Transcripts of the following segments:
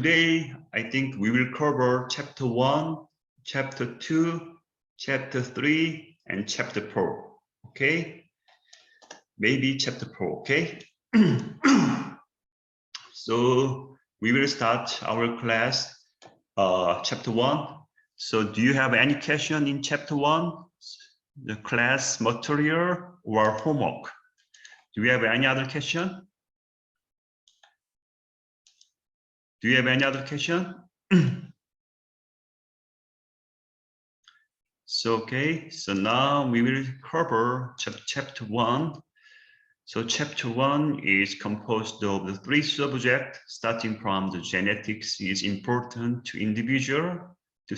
today, I think we will cover chapter 1, chapter 2, chapter 3, and chapter 4. Okay? Maybe chapter 4. Okay? So we will start our class, chapter 1. So do you have any question in chapter 1? The class material or homework? Do you have any other question? Do you have any other question? So, okay, so now we will cover chapter 1. So chapter 1 is composed of the 3 subjects, starting from the genetics is important to individual, to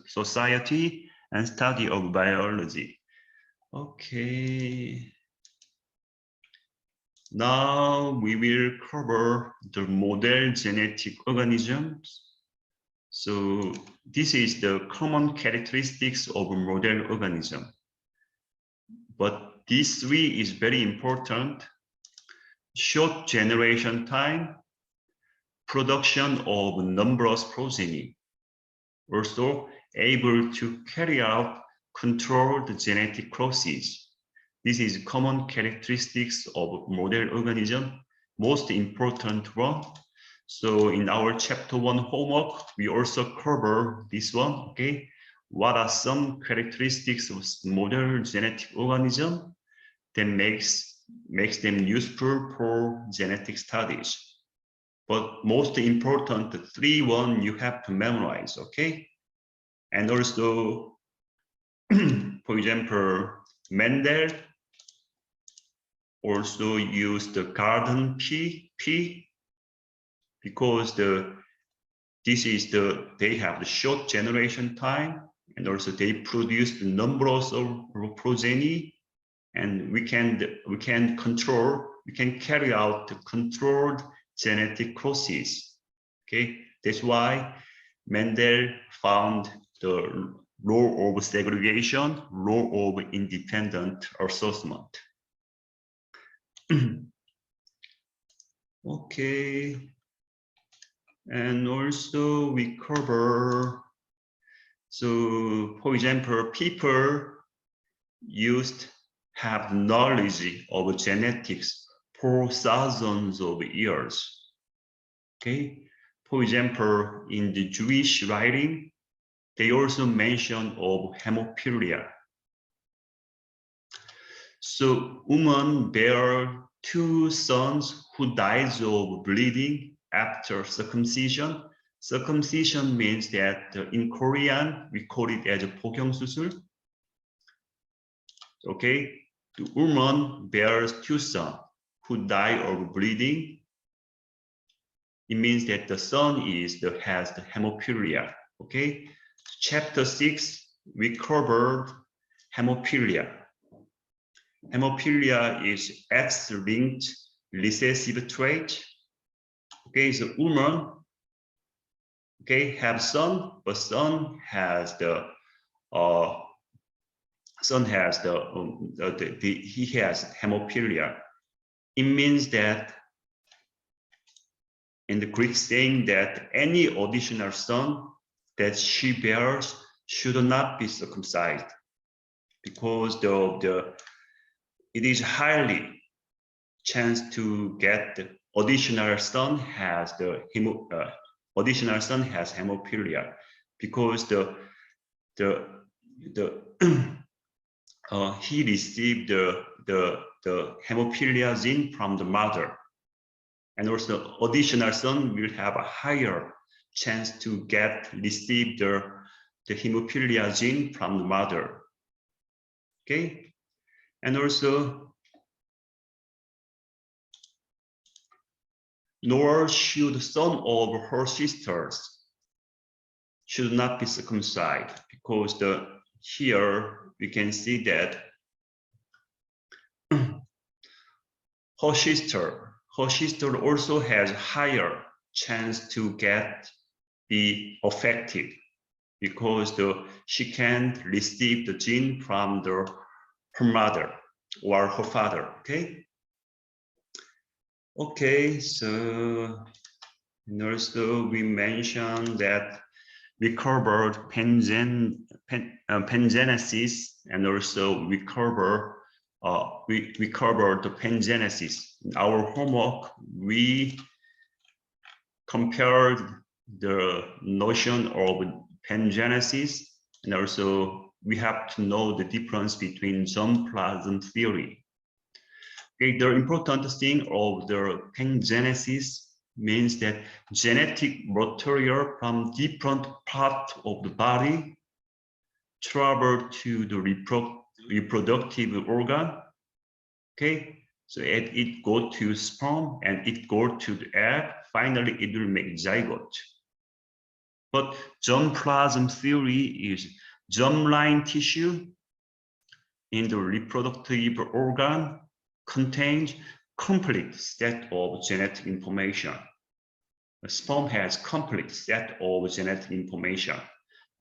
society, and study of biology. Okay. Now we will cover the model genetic organisms. So this is the common characteristics of a model organism. But these 3 is very important. Short generation time, production of numerous progeny. Also able to carry out controlled genetic crosses. This is common characteristics of model organism, most important one. So in our chapter 1 homework, we also cover this one, okay? What are some characteristics of model genetic organism that makes them useful for genetic studies? But most important, the 3 one you have to memorize, okay? And also, for example, Mendel also used the garden P because they have the short generation time, and also they produce the numbers of progeny, and we can carry out the controlled genetic crosses. Okay, that's why Mendel found the law of segregation, law of independent assortment. Okay, and also we cover, so for example, people have knowledge of genetics for thousands of years. Okay, for example, in the Jewish writing, they also mention of hemophilia. So women bear 2 sons who dies of bleeding after circumcision. Circumcision means that in Korean, we call it as a 복용수술. Okay, the woman bears 2 sons who die of bleeding. It means that the son has the hemophilia. Okay, chapter 6, we covered hemophilia. Hemophilia is X-linked recessive trait. Okay, so woman, okay, have son, but son has he has hemophilia. It means that in the Greek saying that any additional son that she bears should not be circumcised, because it is highly chance to get the additional son has hemophilia, because he received the hemophilia gene from the mother, and also additional son will have a higher chance to receive the hemophilia gene from the mother. Okay, and also, nor should son of her sisters should not be circumcised, because here we can see that her sister also has higher chance to be affected, because she can't receive the gene from her mother or her father. Okay, so And also we mentioned that we covered pangenesis, and also we covered the pangenesis. In our homework, we compared the notion of pangenesis, and also we have to know the difference between germplasm theory. Okay, the important thing of the pangenesis means that genetic material from different parts of the body travel to the reproductive organ. Okay, so it go to sperm and it go to the egg. Finally, it will make zygote. But germplasm theory is germline tissue in the reproductive organ contains complete set of genetic information. The sperm has complete set of genetic information,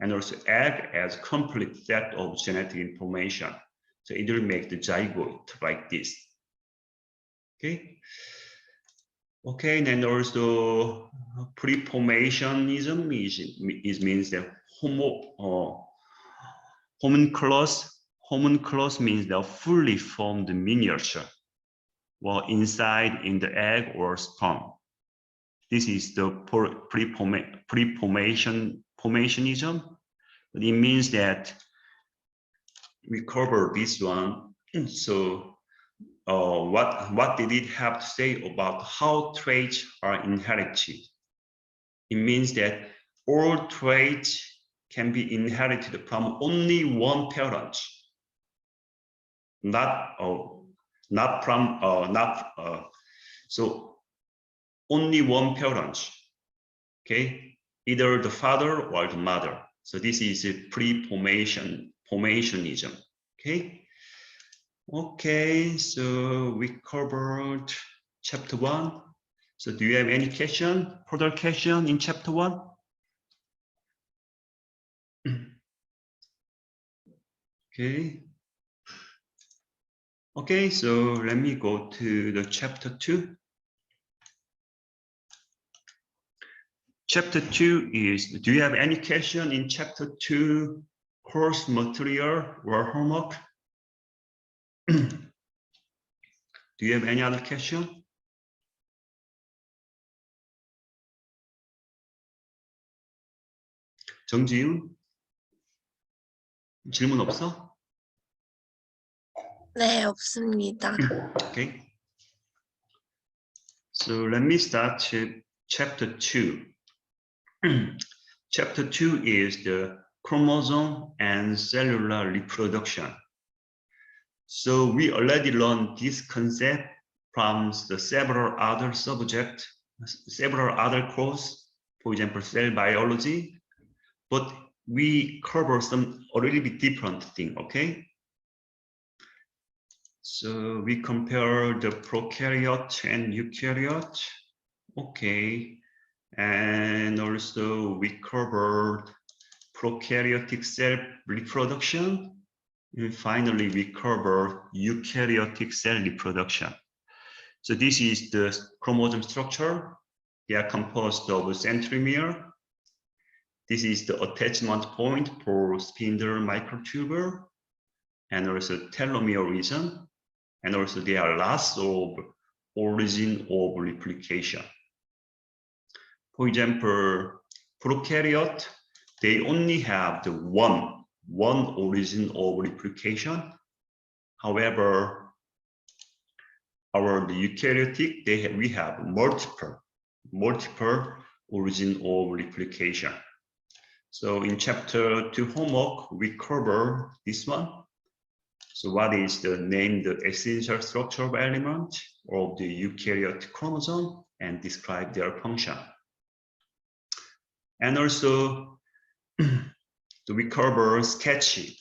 and also egg has complete set of genetic information. So it will make the zygote like this. Okay. Okay, and then also preformationism means that homunculus means the fully formed miniature, while inside in the egg or sperm. This is the preformationism. But it means that we cover this one. So what did it have to say about how traits are inherited? It means that all traits can be inherited from only one parent, so only one parent. Okay, either the father or the mother. So this is a preformationism. Okay. Okay, so we covered chapter 1. So do you have any question, further question in chapter 1? Okay. Okay, so let me go to the chapter 2. Chapter 2 is, do you have any question in chapter 2 course material or homework? Do you have any other question? 정지윤? 질문 없어? 네, 없습니다. Okay. So let me start chapter 2. Chapter 2 is the chromosome and cellular reproduction. So we already learned this concept from the several other subjects, several other courses, for example, cell biology, but we cover some a little bit different thing, okay? So we compare the prokaryote and eukaryote, okay, and also we covered prokaryotic cell reproduction. And finally, we cover eukaryotic cell reproduction. So this is the chromosome structure. They are composed of a centromere. This is the attachment point for spindle microtubule, and also telomere region. And also they are last of origin of replication. For example, prokaryote, they only have the one origin of replication. However, the eukaryotic, we have multiple origin of replication. So in chapter 2 homework, we cover this one. So what is the essential structural element of the eukaryotic chromosome and describe their function. And also, we cover sketchy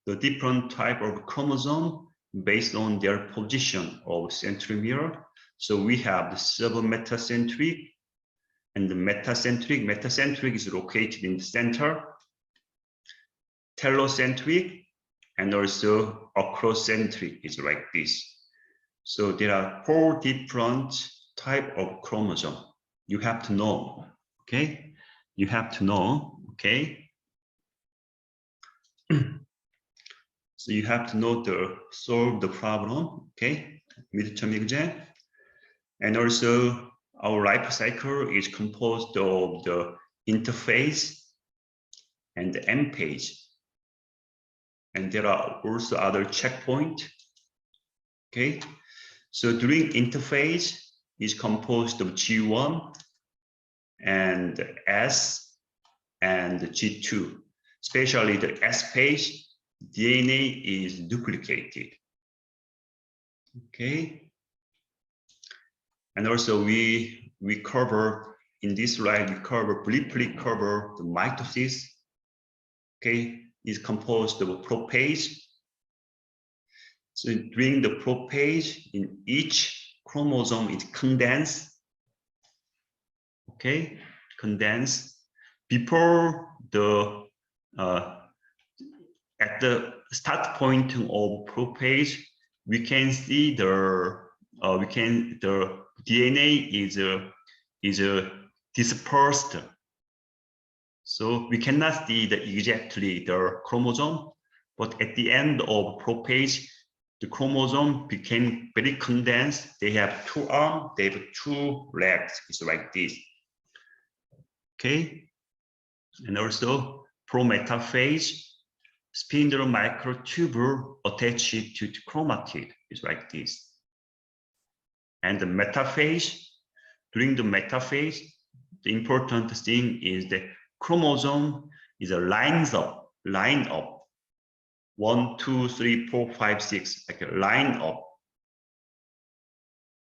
the different type of chromosome based on their position of centromere. So we have the submetacentric and the metacentric. Metacentric is located in the center, telocentric, and also acrocentric is like this. So there are 4 different type of chromosome. You have to know, okay? You have to know, okay? So you have to know to solve the problem, okay? Midterm exam. And also our life cycle is composed of the interphase and the end page. And there are also other checkpoints, okay? So during interphase is composed of G1 and S and G2, especially the S page, DNA is duplicated, okay? And also we cover, in this slide, we briefly cover the mitosis, okay? Is composed of prophase. So during the prophase, in each chromosome is condensed, okay? Condensed. Before the, at the start point of prophase, we can see the DNA is dispersed. So we cannot see exactly the chromosome, but at the end of prophase, the chromosome became very condensed. They have 2 arms, they have 2 legs. It's like this. Okay. And also prometaphase, spindle microtubule attached to the chromatid is like this. And the metaphase, during the metaphase, the important thing is the chromosome is a line up 1, 2, 3, 4, 5, 6, like a line up.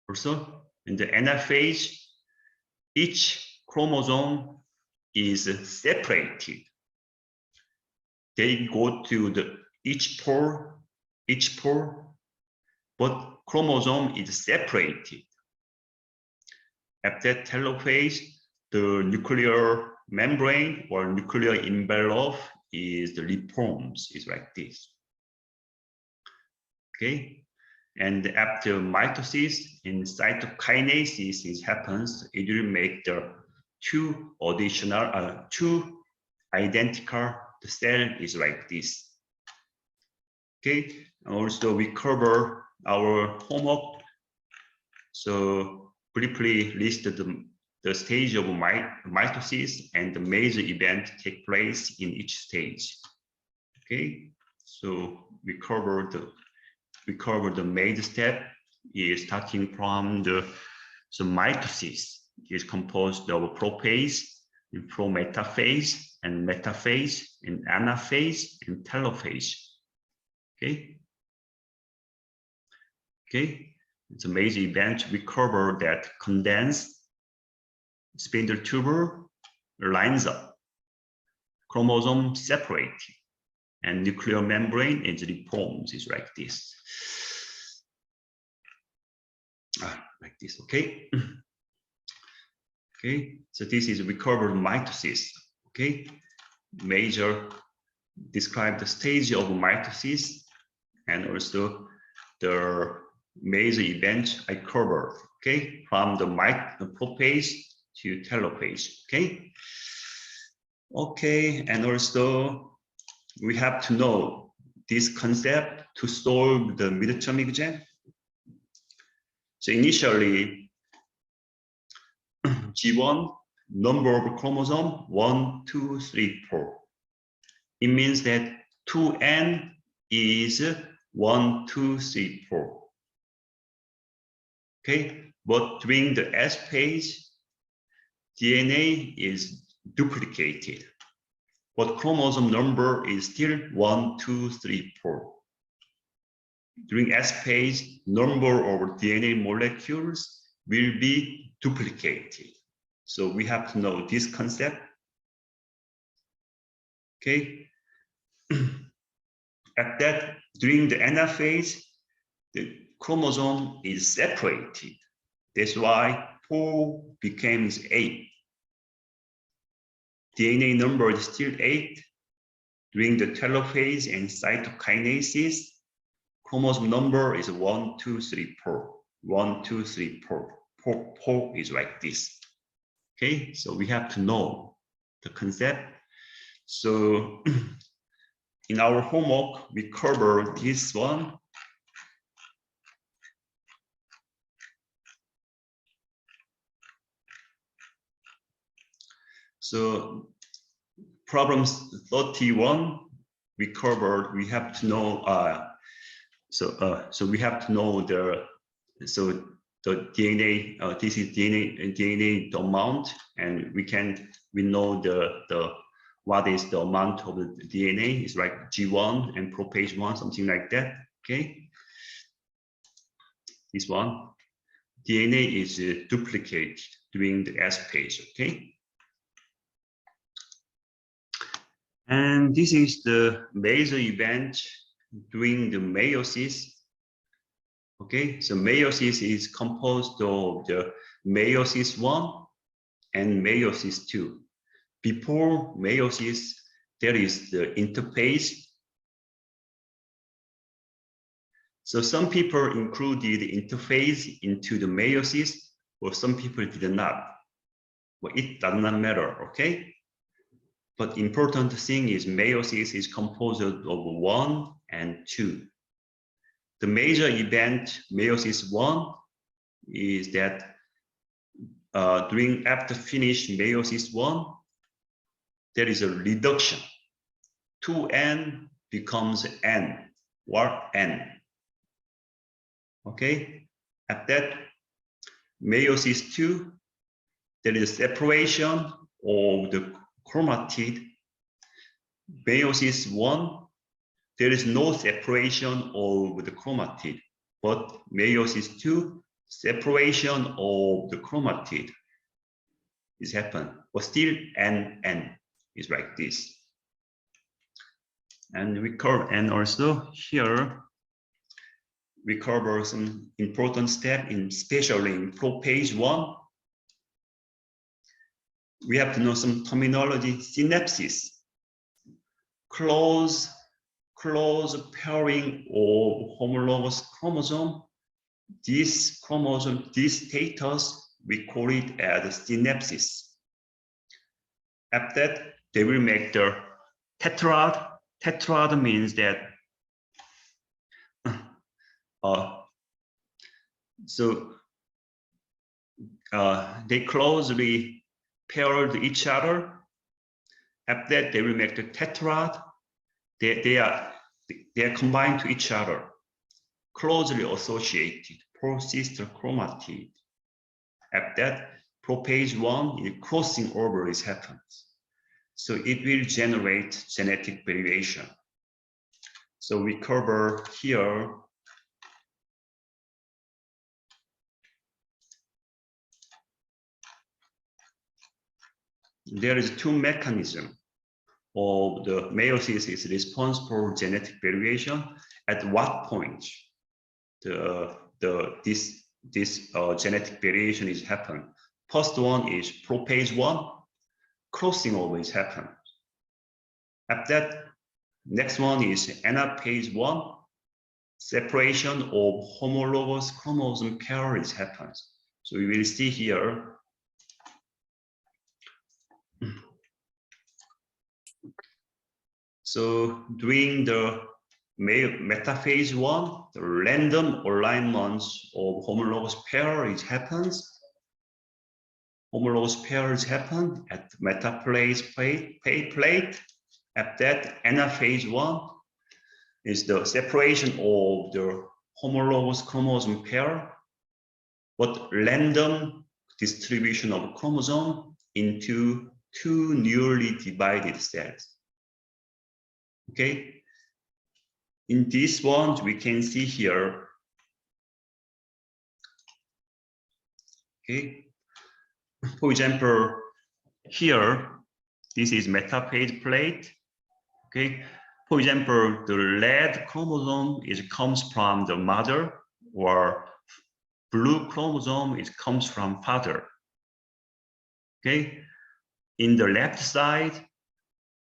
Also, in the anaphase, each chromosome is separated. They go to each pore, but chromosome is separated. At that telophase, the nuclear membrane or nuclear envelope is the reforms, is like this. Okay, and after mitosis in cytokinases, it happens, it will make the 2 identical, the cell is like this. Okay, and also we cover our homework. So briefly listed the stage of mitosis and the major event take place in each stage. Okay, so we cover the major step is starting from the mitosis is composed of prophase, prometaphase, and metaphase, and anaphase, and telophase. Okay. Okay. It's a major event. We cover that condensed spindle tubule lines up, chromosome separated, and nuclear membrane is reformed. Is like this. Like this. Okay. Okay. So this is we covered mitosis. Okay. Major describe the stage of mitosis and also the major event I covered, okay, from the prophase to telophase, okay? Okay, and also we have to know this concept to solve the midterm exam. So initially, G1, number of chromosome, 1, 2, 3, 4. It means that 2n is 1, 2, 3, 4. Okay, but during the S phase, DNA is duplicated, but chromosome number is still 1, 2, 3, 4. During S phase, number of DNA molecules will be duplicated. So we have to know this concept. Okay. At that, during the anaphase, the chromosome is separated. That's why 4 becomes 8. DNA number is still 8. During the telophase and cytokinases, chromosome number is 1, 2, 3, 4. 1, 2, 3, 4. 4 is like this. Okay, so we have to know the concept. So in our homework, we cover this one. So problems 31, we covered, we have to know, so we have to know the DNA, this is DNA the amount, and we know the what is the amount of the DNA is like G1 and propage 1, something like that. Okay, this one DNA is duplicated during the S phase. Okay, and this is the major event during the meiosis. Okay, so meiosis is composed of the meiosis 1 and meiosis 2. Before meiosis, there is the interphase. So some people included the interphase into the meiosis, or some people did not. Well, it does not matter, okay? But important thing is meiosis is composed of 1 and 2. The major event meiosis 1 is that after finish meiosis 1, there is a reduction. 2n becomes n, or n. Okay, at that meiosis 2, there is separation of the chromatid. Meiosis 1, there is no separation of the chromatid, but meiosis 2, separation of the chromatid is happened, but still n is like this. And we cover, and also here we cover some important step especially in propage 1. We have to know some terminology: synapsis, close pairing of homologous chromosome. This chromosome, this status, we call it as synapsis. After that, they will make the tetrad. Tetrad means that they closely paired each other. After that, they will make the tetrad. They are combined to each other, closely associated, 4 sister chromatid. After that, propage 1, crossing over is happens. So it will generate genetic variation. So we cover here there is 2 mechanisms of the meiosis is responsible for genetic variation. At what point this genetic variation is happen? First one is propage 1, crossing over is happen. After that, next one is anaphase 1, separation of homologous chromosome pair is happens. So we will see here. So during the metaphase 1, the random alignments of homologous pair is happens. Homologous pairs happen at metaphase plate. At that, anaphase 1 is the separation of the homologous chromosome pair, but random distribution of chromosome into 2 newly divided cells. Okay, in this one we can see here. Okay, for example, here this is metaphase plate. Okay, for example, the red chromosome comes from the mother, or blue chromosome comes from father. Okay, in the left side,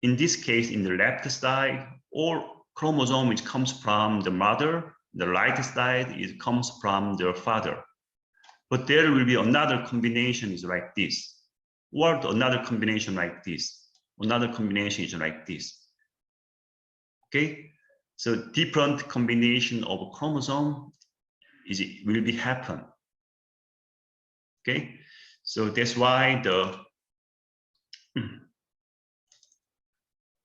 in this case, in the left side, all chromosome comes from the mother. The right side comes from the father. But there will be another combination is like this. or another combination like this. Another combination is like this. Okay, so different combination of chromosome will be happen. Okay, so that's why the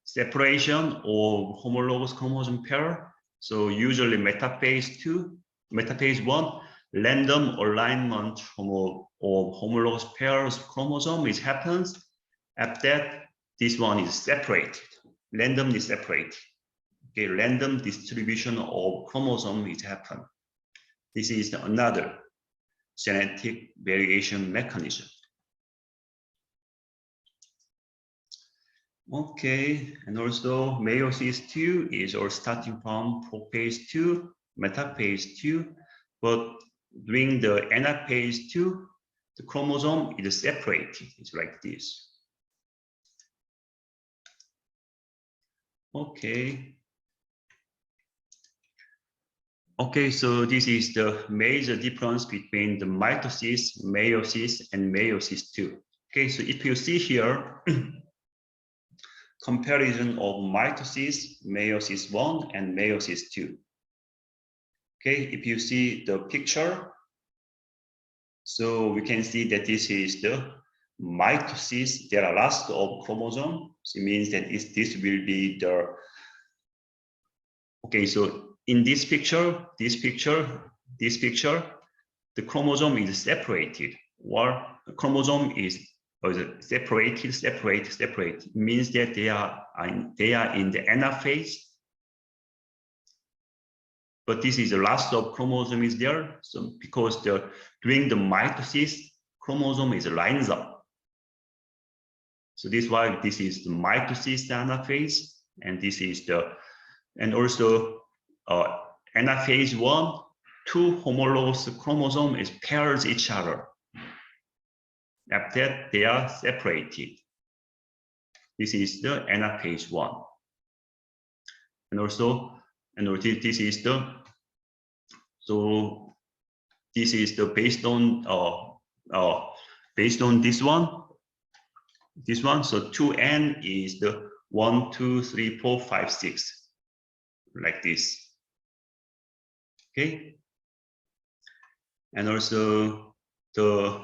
separation of homologous chromosome pair. So usually metaphase 2, metaphase 1, random alignment of homologous pairs chromosome happens. After that, this one is separated, randomly separated. Okay, random distribution of chromosome is happen. This is another genetic variation mechanism. Okay, and also meiosis 2 is all starting from prophase 2, metaphase 2, but during the anaphase 2, the chromosome is separated. It's like this. Okay. Okay, so this is the major difference between the mitosis, meiosis, and meiosis 2. Okay, so if you see here, comparison of mitosis, meiosis 1, and meiosis 2. Okay, if you see the picture, so we can see that this is the mitosis. There are lots of chromosomes. So it means that this will be the, okay, so in this picture, the chromosome is separated, or the chromosome is separated. It means that they are in the anaphase. But this is the last of chromosome is there. So because during the mitosis, chromosome is lines up. So this is why this is the mitosis anaphase, and this is the, and also anaphase 1, 2 homologous chromosomes pairs each other. After that, they are separated. This is the anaphase 1. And also, this is the, so this is the based on this one. So 2n is the 1, 2, 3, 4, 5, 6, like this. Okay. And also the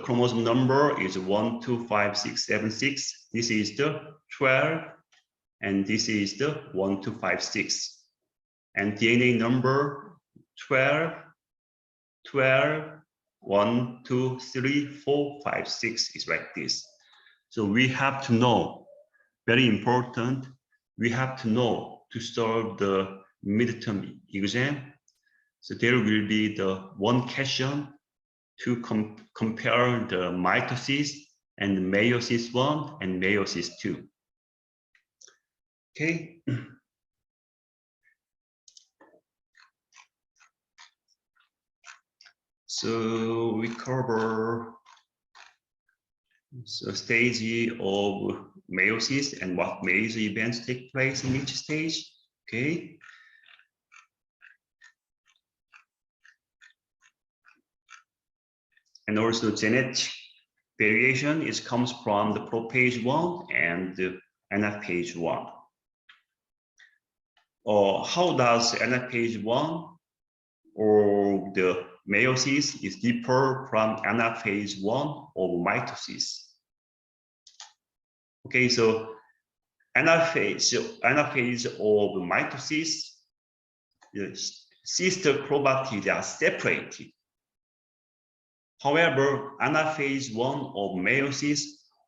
chromosome number is 1, 2, 5, 6, 7, 6. This is the 12, and this is the 1, 2, 5, 6. And DNA number 12, 1, 2, 3, 4, 5, 6 is like this. So we have to know, very important, we have to know to solve the midterm exam. So there will be the one question to compare the mitosis and meiosis 1 and meiosis 2. Okay. So we cover the stage of meiosis and what major events take place in each stage. Okay. And also genetic variation comes from the prophase 1 and the anaphase 1. How does anaphase 1 or the meiosis is differ from anaphase 1 of mitosis? Okay, so anaphase of mitosis, the sister chromatids are separated. However, anaphase 1 of meiosis,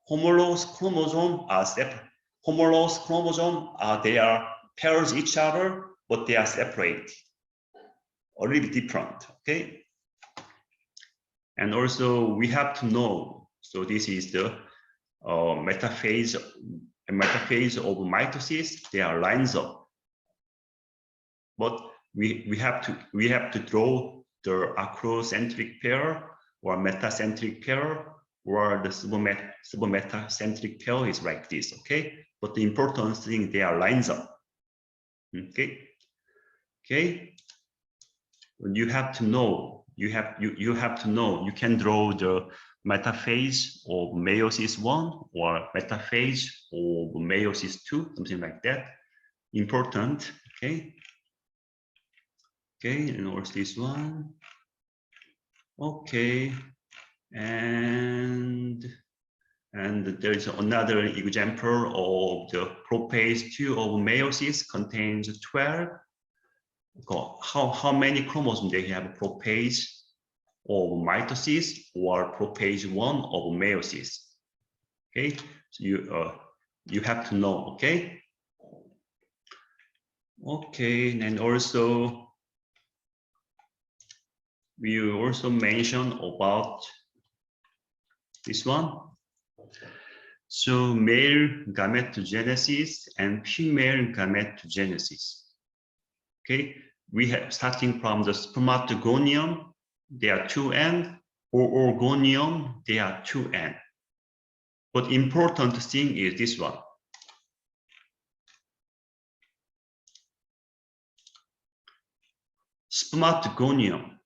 homologous chromosomes are separate. Homologous chromosomes they are pairs each other, but they are separated. A little bit different, okay? And also we have to know, so this is the metaphase of mitosis, they are lines up. But we have to draw the acrocentric pair or metacentric pair, or the submetacentric pair is like this, okay? But the important thing, they are lines up. Okay. Okay. You have to know. You have to know. You can draw the metaphase of meiosis 1 or metaphase of meiosis 2, something like that. Important, okay? Okay, and also this one. Okay, and there is another example of the prophase 2 of meiosis contains 12. How many chromosomes they have prophase of mitosis or prophase 1 of meiosis? Okay, so you have to know. Okay. Okay, and also we also mention about this one. So male gametogenesis and female gametogenesis. Okay, we have starting from the spermatogonium, there are 2N, or orgonium, there are 2N. But important thing is this one. Spermatogonium,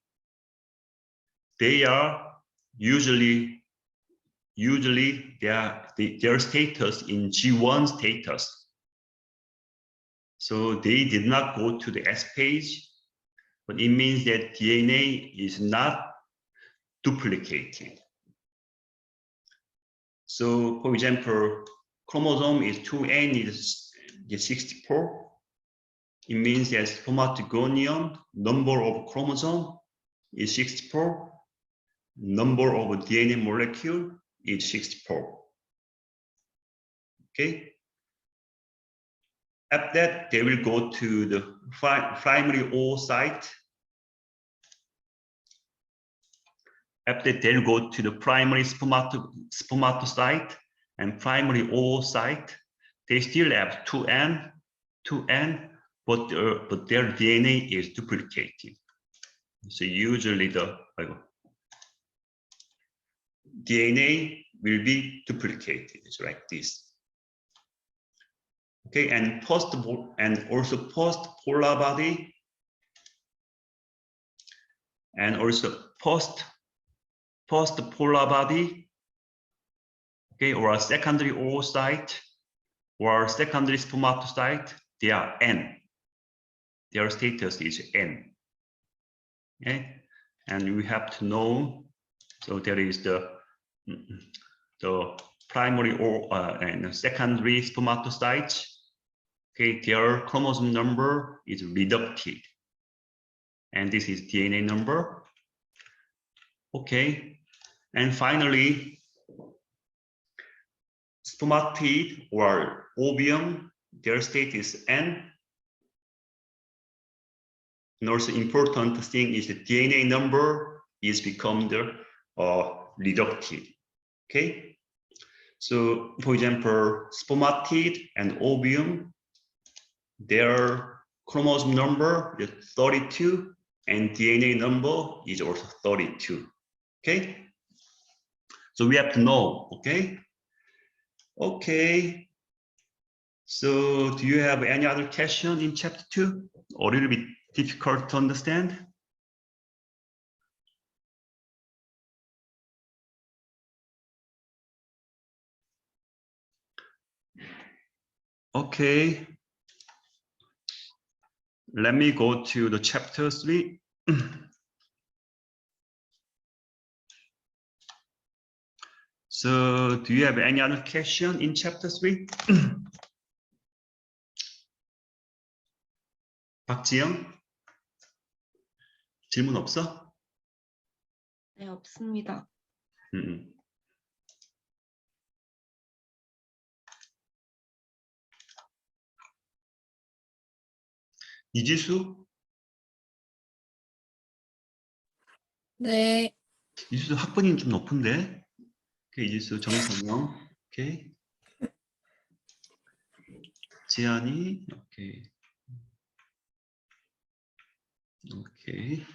they are usually their status in G1 status. So they did not go to the S phase, but it means that DNA is not duplicated. So for example, chromosome is 2N is 64. It means that spermatogonium number of chromosome is 64. Number of DNA molecule is 64. Okay. After that, they will go to the primary oocyte. After that, they'll go to the primary spermatocyte and primary oocyte. They still have 2N, but their DNA is duplicated. So usually the DNA will be duplicated. It's like this. Okay, and also post-polar body, and also post-polar body, okay, or a secondary oocyte or secondary spermatocyte, they are N. Their status is N. Okay, and we have to know. So there is the primary and secondary spermatocytes. Okay, their chromosome number is reducted, and this is DNA number. Okay, and finally, spermatid or ovum, their state is N. And also important thing is the DNA number is become the reducted. Okay, so for example, spermatid and ovum, their chromosome number is 32 and DNA number is also 32. Okay, so we have to know. Okay, okay, so do you have any other question in chapter 2 or a little bit difficult to understand? Okay, let me go to the chapter 3. So do you have any other question in chapter 3? 박지영? 질문 없어? 네, 없습니다. 이지수? 네. 이지수 학번이 좀 높은데? 오케이, 이지수 정선영. 오케이. 지안이. 오케이. 오케이.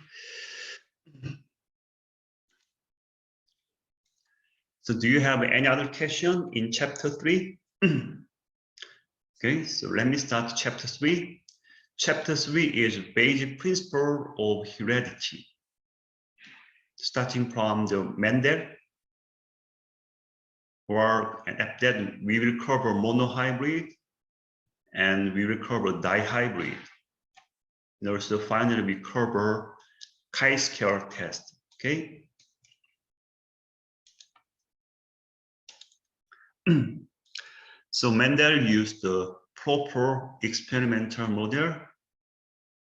So do you have any other question in chapter 3? Okay, so let me start chapter 3. Chapter 3 is basic principle of heredity. Starting from the Mendel. or after that we will cover monohybrid and we will cover dihybrid. And also finally we cover chi-square test. Okay. So Mendel used the proper experimental model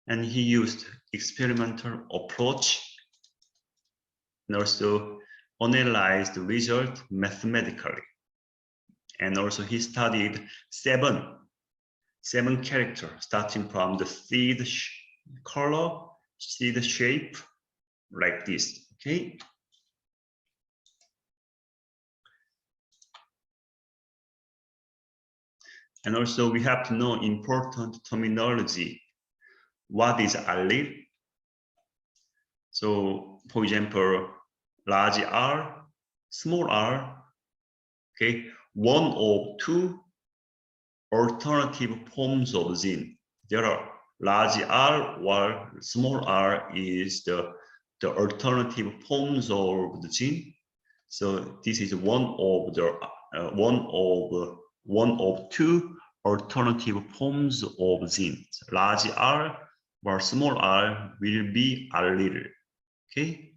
and he used experimental approach and also analyzed the result mathematically. And also he studied seven characters starting from the seed color, seed shape, like this. Okay. And also we have to know important terminology. What is allele? So for example, large R, small r, okay, one of two alternative forms of gene. There are large R or small r is the alternative forms of the gene. So this is one of the one of two alternative forms of genes. Large R or small r will be allele. Okay.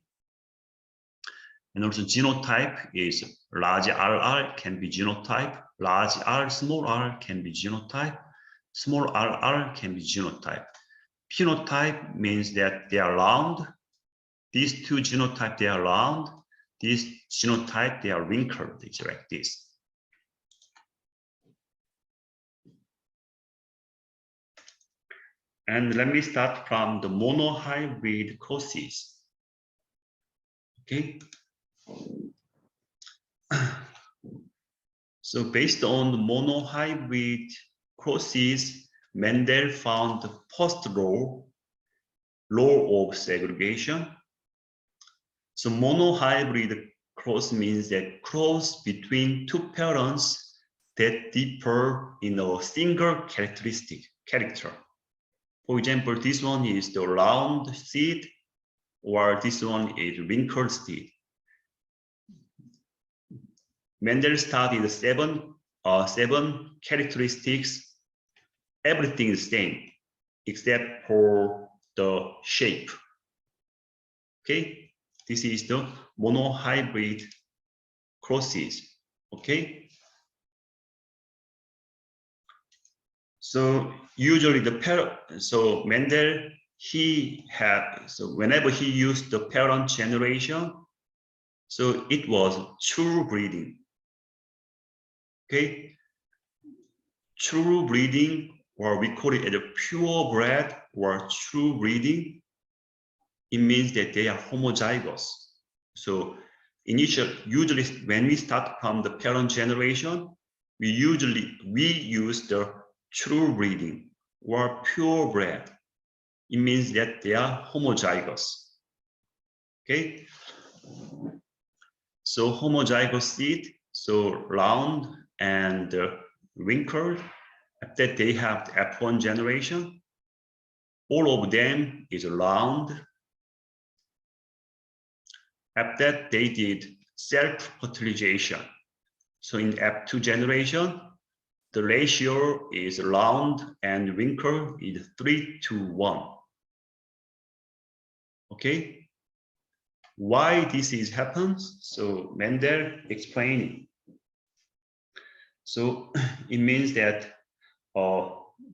And also genotype is large RR can be genotype, large R, small r can be genotype, small rr can be genotype. Phenotype means that they are round. These two genotypes, they are round. This genotype, they are wrinkled. It's like this. And let me start from the monohybrid crosses. Okay. So based on the monohybrid crosses, Mendel found the first law of segregation. So monohybrid cross means that cross between two parents that differ in a single character. For example, this one is the round seed, or this one is wrinkled seed. Mendel studied seven characteristics. Everything is the same except for the shape. Okay, this is the monohybrid crosses. Okay, so usually so Mendel whenever he used the parent generation, so it was true breeding. Okay, true breeding, or we call it as a purebred or true breeding. It means that they are homozygous. So usually when we start from the parent generation, we use the true breeding or purebred. It means that they are homozygous. Okay. So homozygous seed, so round and wrinkled, after they have the F1 generation, all of them is round. After that, they did self-fertilization. So in F2 generation, the ratio is round and wrinkled is 3:1. Okay. Why this happens? So Mendel explained. So it means that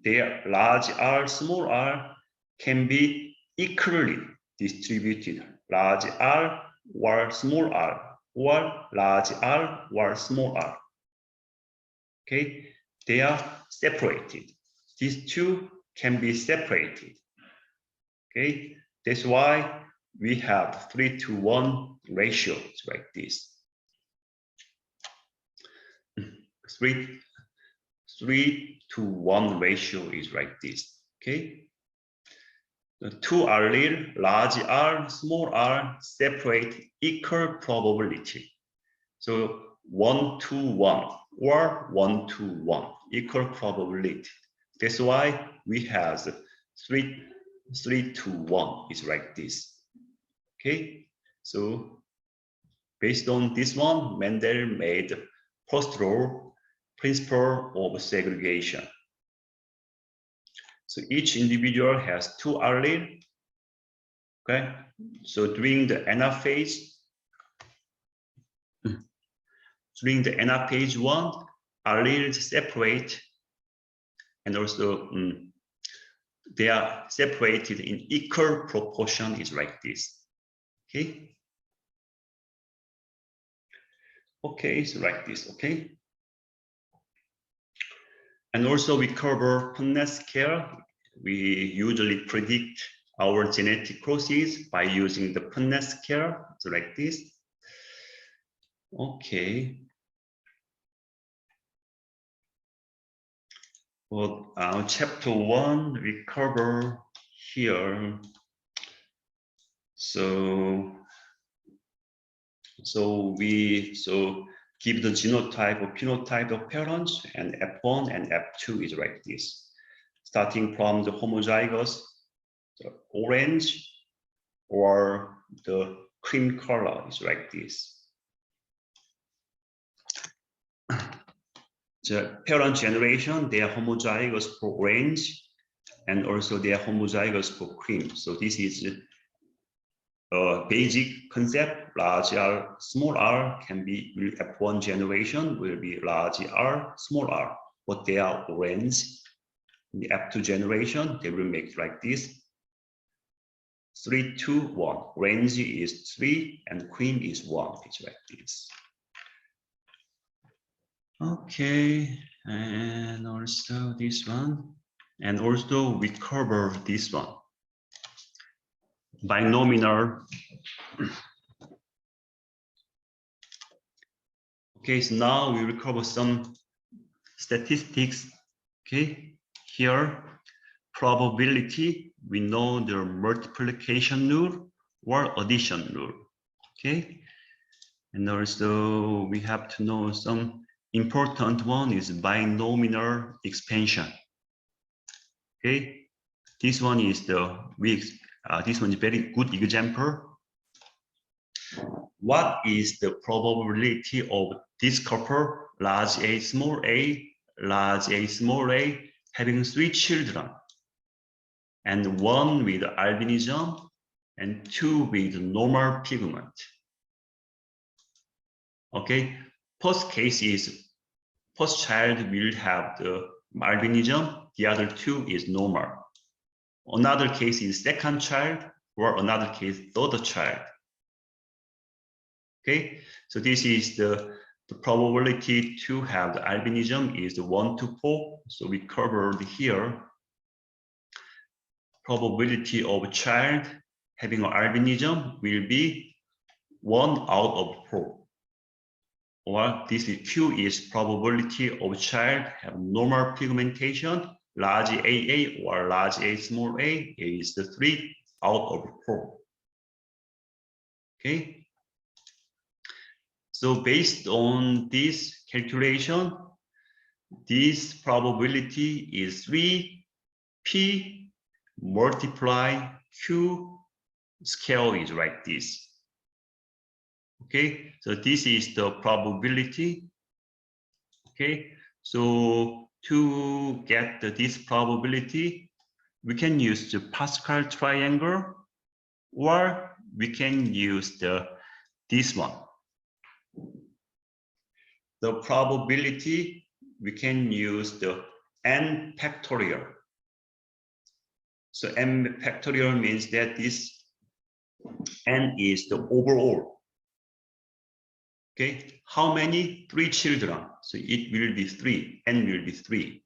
their large R, small r can be equally distributed. Large R or small r, or large R or small r. Okay, they are separated. These two can be separated. Okay, that's why we have 3:1 ratios like this. 3:1 ratio is like this. Okay, the two allele, large R, small r, separate equal probability. So 1:1 or 1:1 equal probability. That's why we have 3:1 is like this. Okay, so based on this one, Mendel made post-law principle of segregation. So each individual has two alleles. Okay, so during the anaphase, one, alleles separate, and also they are separated in equal proportion. Is like this. Okay. Okay, so like this. Okay. And also we cover Punnett scale. We usually predict our genetic crosses by using the Punnett scale, so like this. Okay. Well, chapter 1 we cover here. So give the genotype or phenotype of parents, and F1 and F2 is like this. Starting from the homozygous, the orange, or the cream color is like this. The parent generation, they are homozygous for orange, and also they are homozygous for cream. So this is a basic concept. Large R, small r can be F1 generation will be large R, small r, but they are orange. In the F2 generation, they will make like this. 3, 2, 1. Orange is 3 and cream is 1. It's like this. Okay, and also this one, and also we cover this one. Binomial. Okay, so now we will cover some statistics. Okay, here probability, we know the multiplication rule or addition rule. Okay, and also we have to know some important one is binomial expansion. Okay, this one is this one is very good example. What is the probability of this couple, large A, small a, large A, small a, having 3 children, and 1 with albinism and 2 with normal pigment? Okay, first case is first child will have the albinism, the other 2 is normal. Another case is second child, or another case third child. Okay, so this is the probability to have the albinism is 1 to 4. So we covered here probability of a child having an albinism will be 1 out of 4. Or this is Q is probability of a child have normal pigmentation, large AA or large A, small a is the 3 out of 4. Okay. So based on this calculation, this probability is 3p multiply q scale is like this. Okay, so this is the probability. Okay, so to get this probability, we can use the Pascal triangle, or we can use this one. The probability, we can use the n factorial. So n factorial means that this n is the overall. Okay, how many? 3 children. So it will be 3, n will be 3.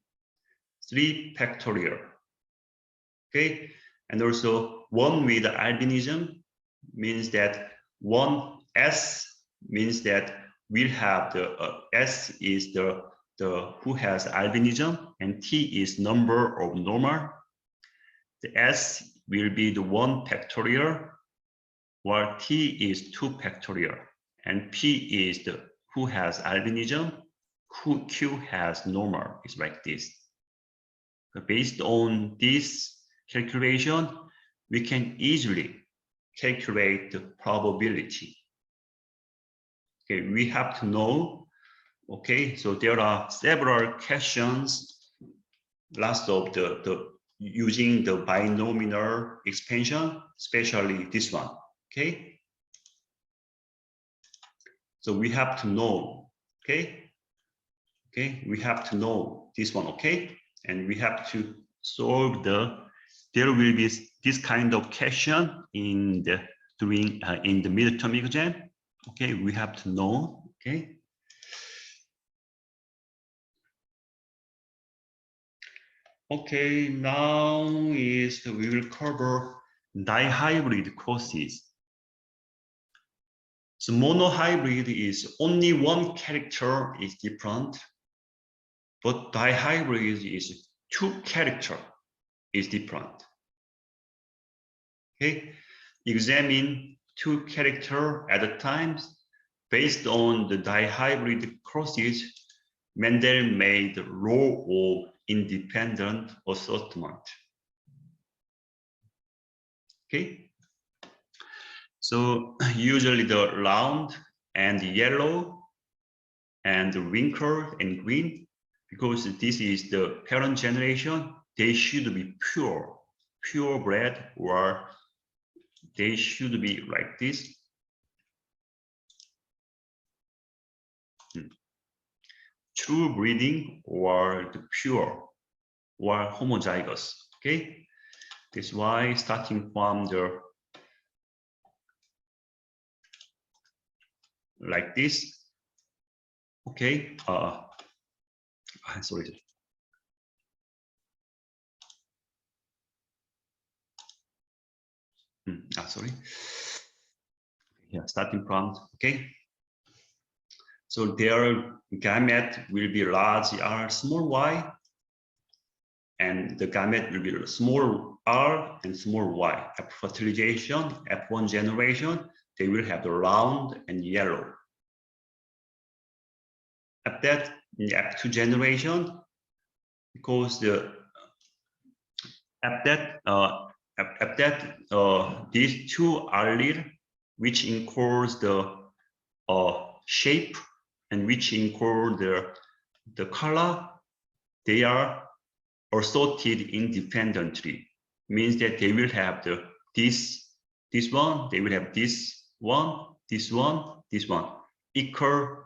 3 factorial. Okay, and also 1 with albinism means that 1 S means that we'll have the S is the who has albinism, and T is number of normal. The S will be the 1 factorial, while T is 2 factorial, and P is the who has albinism, Q has normal. It's like this. So based on this calculation, we can easily calculate the probability. Okay, we have to know Okay, so there are several questions last of the using the binomial expansion, especially this one. Okay, so we have to know. Okay, we have to know this one. Okay, and we have to solve there will be this kind of question in the in the midterm exam. Okay, we have to know. Okay. Okay, now we will cover dihybrid courses. So monohybrid is only one character is different, but dihybrid is two character is different. Okay, examine two character at a time. Based on the dihybrid courses, Mendel made row of independent assortment. Okay, so usually the round and yellow and wrinkled and green, because this is the parent generation, they should be purebred, or they should be like this. True breeding or the pure or homozygous. Okay, that's why starting from the like this. Okay, sorry. Sorry. Yeah, starting from, okay. So their gamete will be large R, small y, and the gamete will be small r and small y. After fertilization, F1 generation, they will have the round and yellow. At that, in F2 generation, because these two allele, which encodes the shape and which encode the color, they are assorted independently. Means that they will have this one, they will have this one, equally,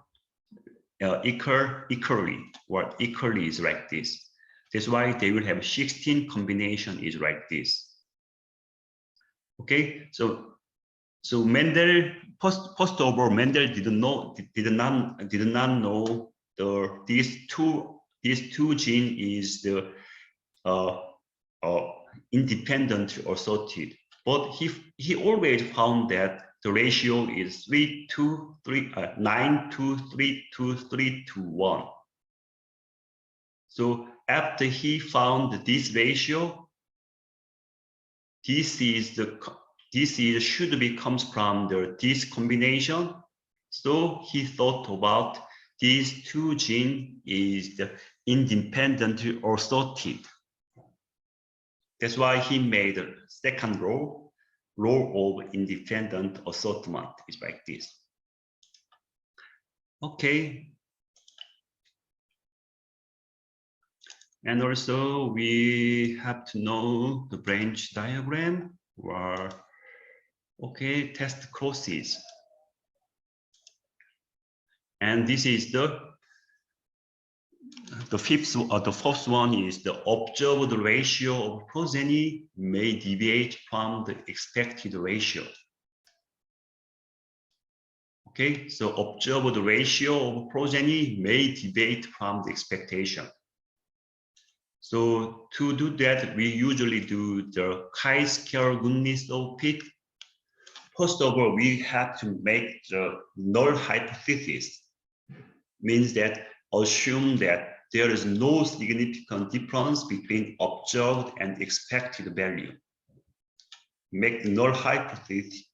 or equally is like this. That's why they will have 16 combination is like this. Okay, so Mendel first of all, Mendel did not know these two gene is the independent assorted, but he always found that the ratio is 9 to 3 to 3 to 1. So after he found this ratio, this should be comes from this combination. So he thought about these two genes is the independently assorted. That's why he made a second row of independent assortment is like this. Okay. And also we have to know the branch diagram, or okay, test crosses. And this is the fourth one is the observed ratio of progeny may deviate from the expected ratio. Okay, so observed ratio of progeny may deviate from the expectation. So to do that, we usually do the chi-square goodness of fit. First of all, we have to make the null hypothesis. Means that assume that there is no significant difference between observed and expected value. Make the null hypothesis.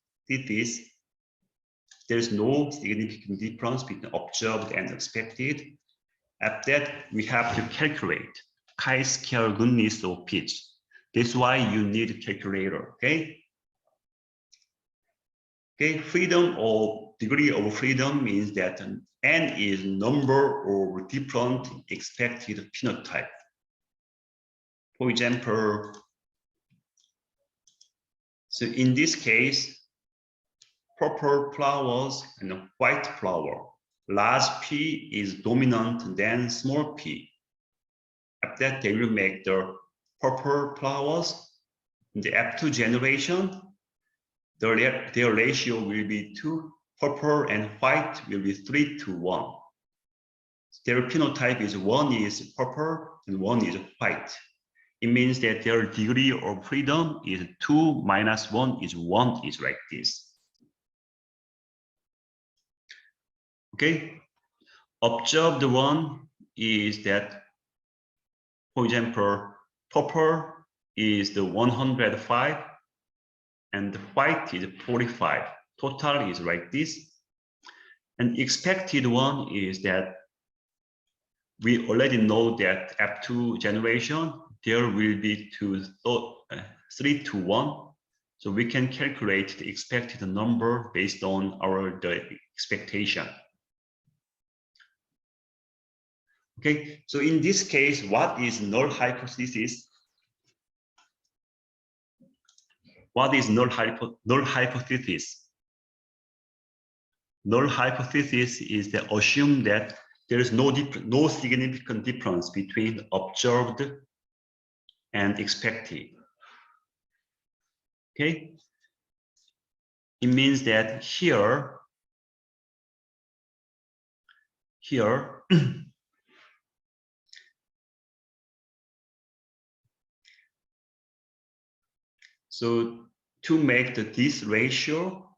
There is no significant difference between observed and expected. After that, we have to calculate chi-square goodness of fit. That's why you need a calculator. Okay. Okay. Freedom of degree of freedom means that n is number of different expected phenotype. For example, so in this case, purple flowers and white flower, large P is dominant than small p. After that, they will make the purple flowers. In the F2 generation, their ratio will be 2, purple and white will be 3:1. Their phenotype is 1 is purple and 1 is white. It means that their degree of freedom is 2 minus 1 is 1 is like this. Okay, observed one is that, for example, purple is the 105 and the white is 45. Total is like this. And expected one is that we already know that F2 generation, there will be 3:1. So we can calculate the expected number based on the expectation. Okay, so in this case, what is null hypothesis? What is null hypothesis? Null hypothesis is that assume that there is no significant difference between observed and expected. Okay, it means that here so to make this ratio,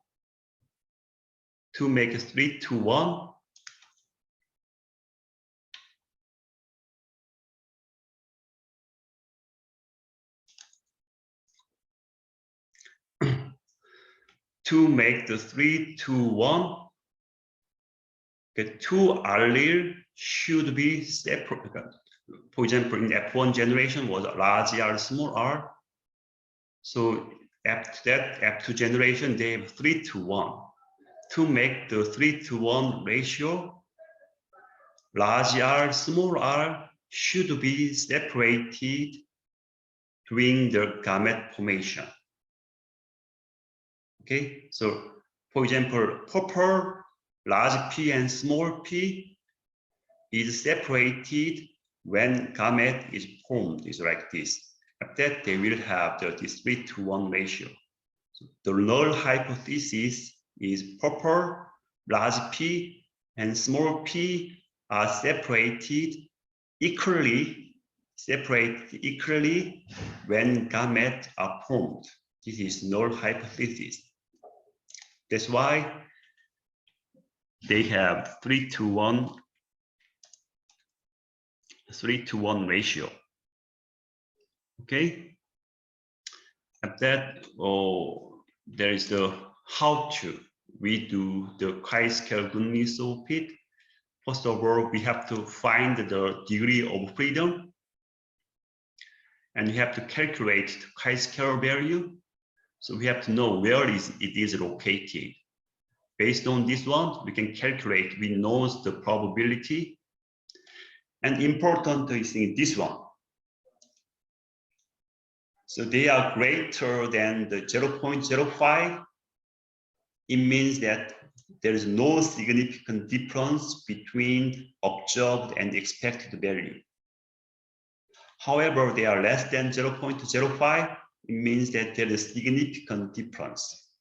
to make 3:1, to make the 3:1, the two allele should be separate. For example, in F1 generation was large R, small r. So after that, F2 generation, they have 3:1. To make the 3:1 ratio, large R, small r should be separated during the gamete formation. Okay, so for example, purple, large P and small p is separated when gamete is formed, is like this. After that, they will have this 3:1 ratio. So the null hypothesis is purple, large P, and small p are separated equally when gametes are formed. This is null hypothesis. That's why they have 3:1 ratio. Okay, at that, there is the how to we do the chi-square goodness of it. First of all, we have to find the degree of freedom, and we have to calculate the chi-square value. So we have to know where it is located. Based on this one, we can calculate. We know the probability, and important is in this one. So they are greater than the 0.05. It means that there is no significant difference between observed and expected value. However, they are less than 0.05. It means that there is significant difference.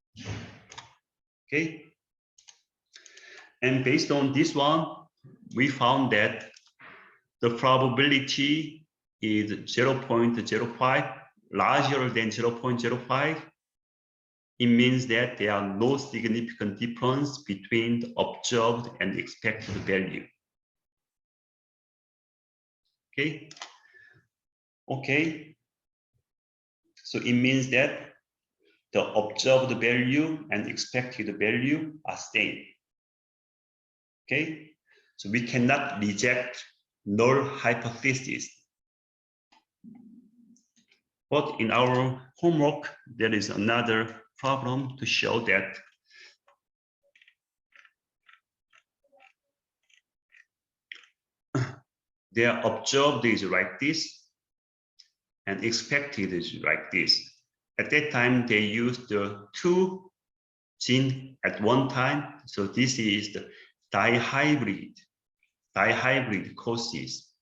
Okay. And based on this one, we found that the probability is 0.05, larger than 0.05. It means that there are no significant difference between the observed and expected value. Okay. Okay. So it means that the observed value and expected value are same. Okay. So we cannot reject null hypothesis. But in our homework, there is another problem to show that their observed is like this, and expected is like this. At that time, they used the 2 genes at one time. So this is the dihybrid causes.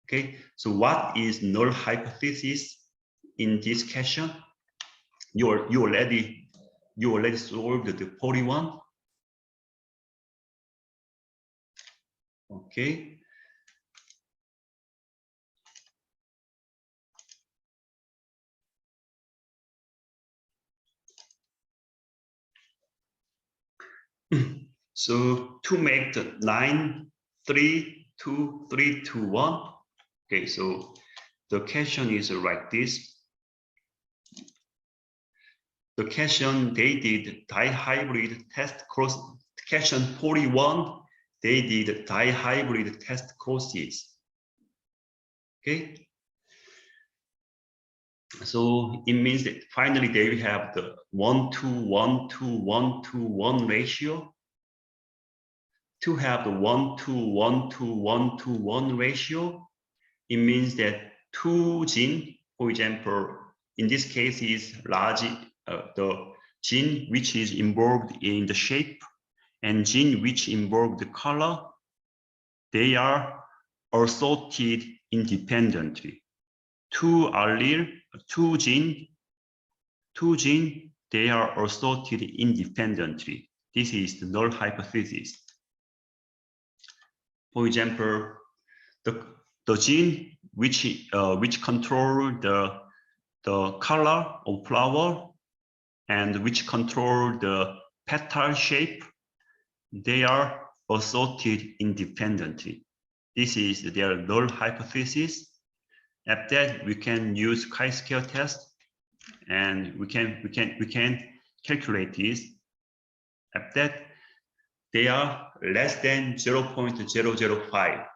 Okay, so what is null hypothesis in this question? You already solved the 41. Okay. So to make the 9, 3, 2, 3, 2, 1. Okay, so the question is like this. The question they did dihybrid test cross. Question 41, they did dihybrid test courses. Okay. So it means that finally they will have the 1 to 1 to 1 to 1 ratio. To have the 1 to 1 to 1 to 1 ratio, it means that 2 genes, for example, in this case is large, the gene which is involved in the shape and gene which involve the color, they are assorted independently. 2 allele, 2 gene, they are assorted independently. This is the null hypothesis. For example, the gene which control the color of flower and which control the petal shape, they are assorted independently. This is their null hypothesis. After that, we can use chi-square test, and we can calculate this. After that, they are less than 0.005.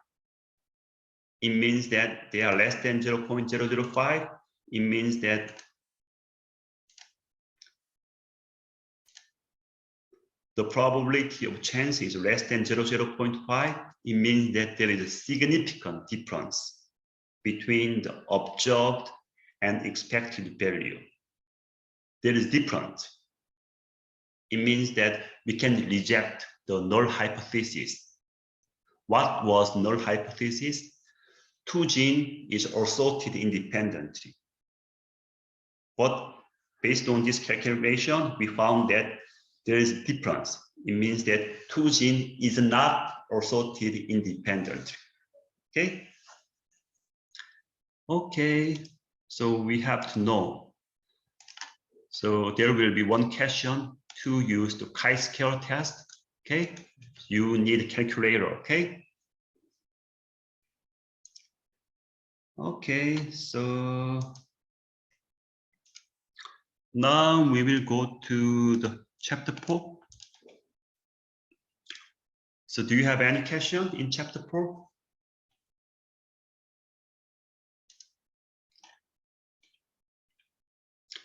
It means that they are less than 0.005. It means that the probability of chance is less than 0.5. It means that there is a significant difference between the observed and expected value. There is difference. It means that we can reject the null hypothesis. What was null hypothesis? 2 genes is assorted independently. But based on this calculation, we found that there is a difference. It means that 2 genes is not assorted independently. Okay? Okay, so we have to know. So there will be one question to use the chi-square test. Okay, you need a calculator. Okay. Okay, so now we will go to the chapter 4. So do you have any question in chapter 4?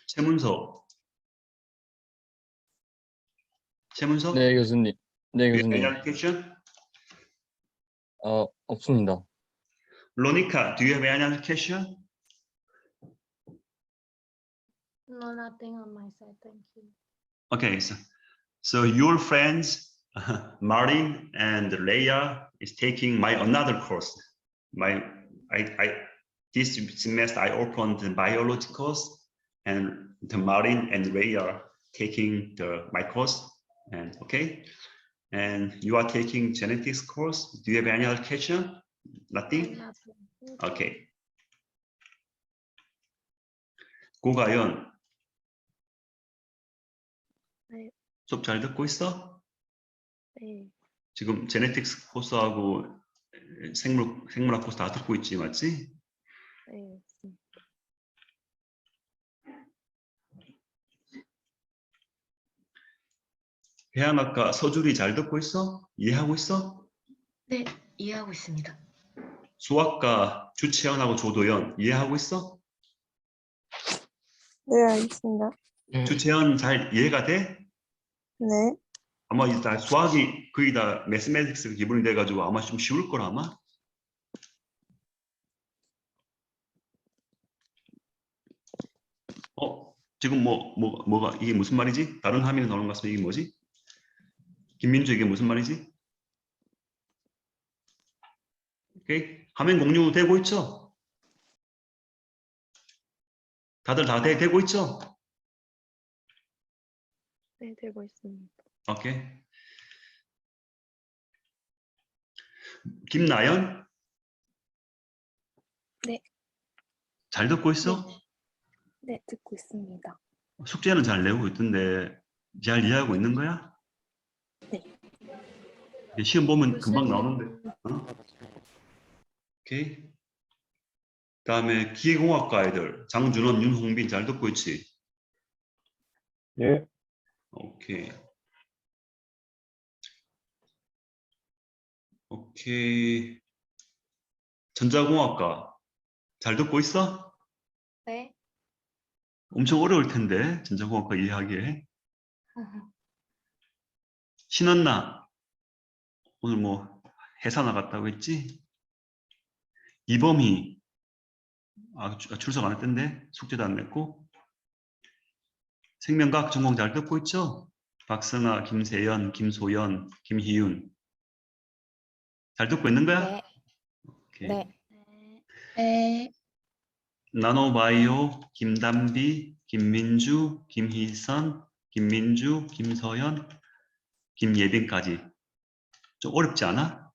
최문서. 네, 교수님. 네, Do you have 교수님. any question? 없습니다. Lonika, do you have any question? No, nothing on my side. Thank you. Okay, so your friends Martin and Leia is taking my another course. This semester I opened the biology course, and the Martin and Leia are taking my course. And okay, and you are taking genetics course. Do you have any other question? Nothing. Nothing. Okay. 고가연. 네. 수업 잘 듣고 있어? 네. 지금 제네틱스 코스하고 생물학 코스 다 듣고 있지, 맞지? 네. 해양학과 서줄이 잘 듣고 있어? 이해하고 있어? 네, 이해하고 있습니다. 수학과 주채연하고 조도연 이해하고 있어? 네, 알겠습니다. 주채연 잘 이해가 돼? 네. 아마 이제 다 수학이 거의 다 매스매틱스 기본이 돼가지고 아마 좀 쉬울 거라 아마. 지금 뭐가 이게 무슨 말이지? 다른 화면에 나오는 것 같으면 이게 뭐지? 김민주 이게 무슨 말이지? 오케이. 화면 공유 되고 있죠? 다들 다 되고 있죠? 네, 되고 있습니다. 오케이. 김나연? 네. 잘 듣고 있어? 네, 듣고 있습니다. 숙제는 잘 내고 있던데 잘 이해하고 있는 거야? 네. 시험 보면 금방 나오는데. 어? 오케이. 그다음에 기계공학과 애들 장준원, 윤홍빈 잘 듣고 있지? 예. 오케이. 오케이. 전자공학과 잘 듣고 있어? 네. 엄청 어려울 텐데 전자공학과 이해하기에. 신원나 오늘 뭐 회사 나갔다고 했지? 이범희 출석 안 했던데 숙제도 안 냈고. 생명과학 전공 잘 듣고 있죠? 박승아, 김세연, 김소연, 김희윤 잘 듣고 있는 거야? 네. 오케이. 네. 네. 나노바이오 김담비, 김민주, 김희선, 김민주, 김서연, 김예빈까지 좀 어렵지 않아?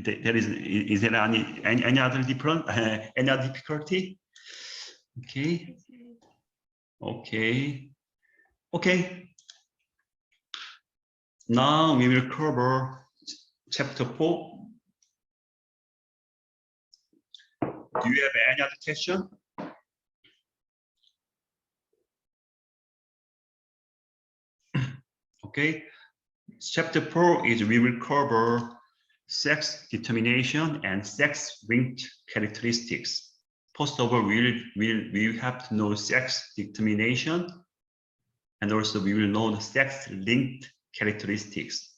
There is there any other different any other difficulty? Okay. Okay. Okay. Now we will cover chapter 4. Do you have any other question? Okay. Chapter 4 is we will cover sex determination and sex-linked characteristics. First of all, we have to know sex determination, and also we will know the sex-linked characteristics.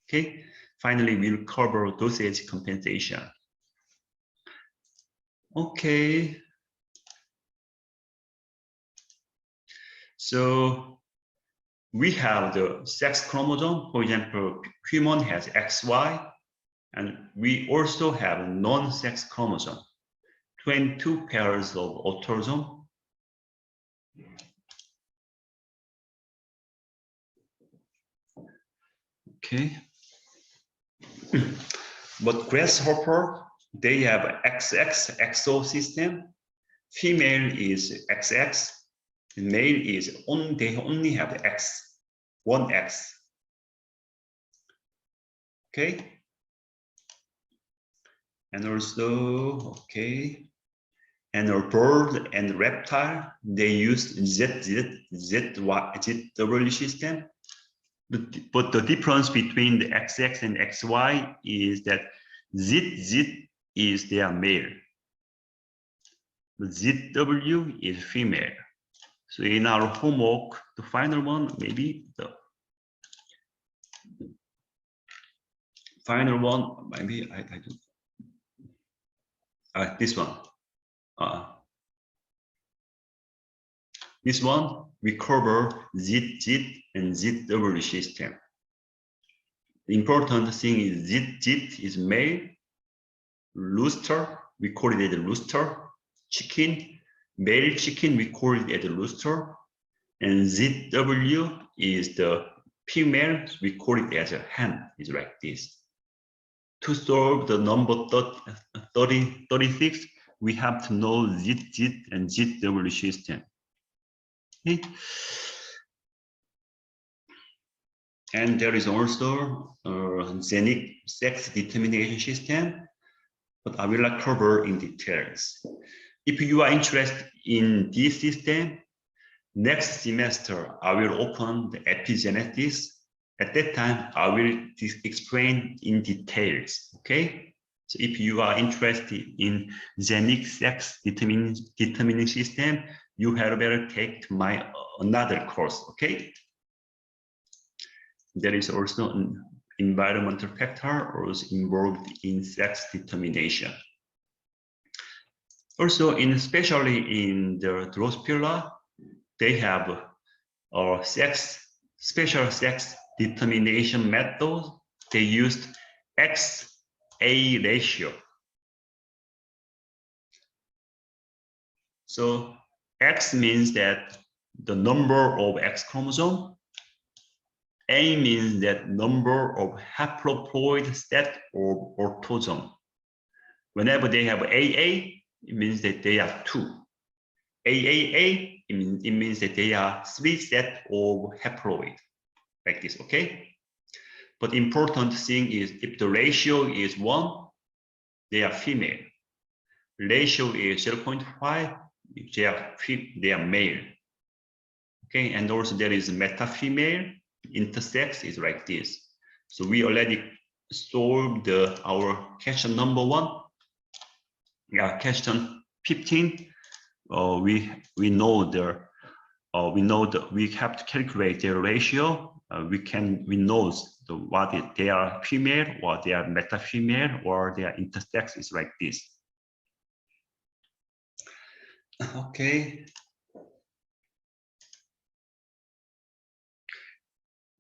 Okay. Finally, we'll cover dosage compensation. Okay. So we have the sex chromosome. For example, human has XY, and we also have non-sex chromosome, 22 pairs of autosome. Okay. But grasshopper, they have XX XO system. Female is XX, male is they only have X, one X. Okay. And also, okay. And a bird and reptile, they use ZW system. But the difference between the XX and XY is that ZZ is their male. The ZW is female. So in our homework, the final one, maybe the final one, maybe I do. This one. This one, we cover ZZ and ZW system. The important thing is ZZ is male, rooster, we call it as a rooster, chicken, male chicken, we call it as a rooster, and ZW is the female, we call it as a hen, is like this. To solve the number 36, we have to know ZZ and ZW system. Okay. And there is also a xenic sex determination system, but I will not cover in details. If you are interested in this system, next semester I will open the epigenetics. At that time, I will explain in details. Okay. So if you are interested in xenic sex determining system, you had better take my another course. Okay. There is also an environmental factor also involved in sex determination. Also, especially in the Drosophila, they have a special sex determination method. They used XA ratio. So X means that the number of X chromosome. A means that number of haploid set of autosome. Whenever they have AA, it means that they are 2. AAA, it means that they are 3 set of haploid, like this, okay? But important thing is if the ratio is 1, they are female. Ratio is 0.5, they are male. Okay, and also there is meta-female, intersex is like this. So we already solved our question number 1. Question 15. We know we have to calculate their ratio. We know they are female or they are meta-female or they are intersex is like this. Okay.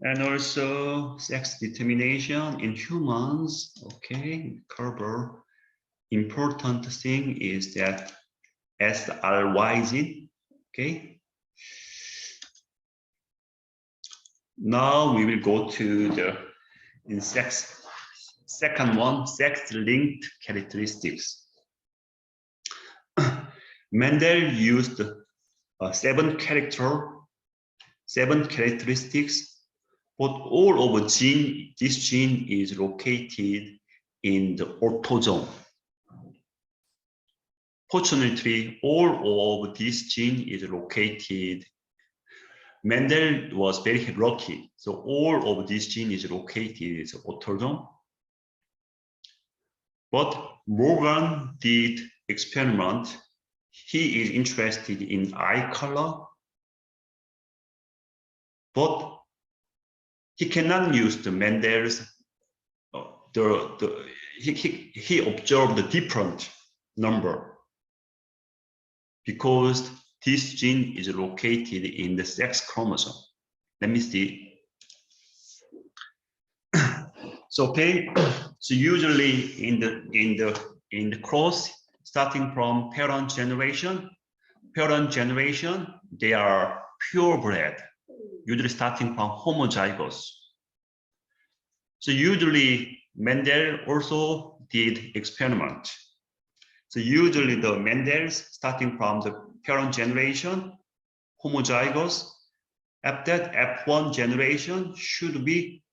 And also sex determination in humans. Okay, cover. Important thing is that SRY. Okay. Now we will go to the second one, sex-linked characteristics. Mendel used 7 characteristics, but all of this gene is located in the autosome. Fortunately, all of this gene is located. Mendel was very lucky, so all of this gene is located in the autosome. But Morgan did experiment. He is interested in eye color, but he cannot use the Mendel's. He observed the different number because this gene is located in the sex chromosome. Let me see. So okay, so usually in the cross, starting from parent generation, they are purebred, usually starting from homozygous. So usually Mendel also did experiment. So usually the Mendels starting from the parent generation, homozygous, after that F1 generation should be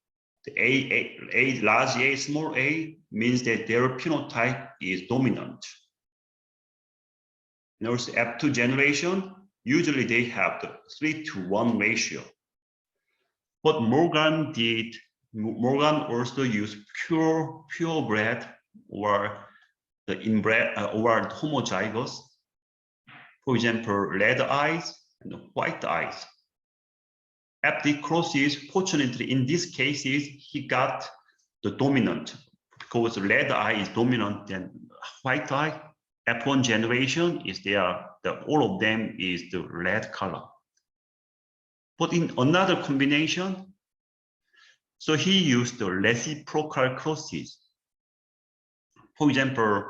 the A, large A, small a means that their phenotype is dominant. And also F2 generation, usually they have the 3:1 ratio. But Morgan also used purebred or the inbred or homozygous. For example, red eyes and white eyes. After crosses, fortunately, in these cases, he got the dominant because red eye is dominant than white eye. F1 generation is all of them is the red color. But in another combination, so he used the reciprocal crosses. For example,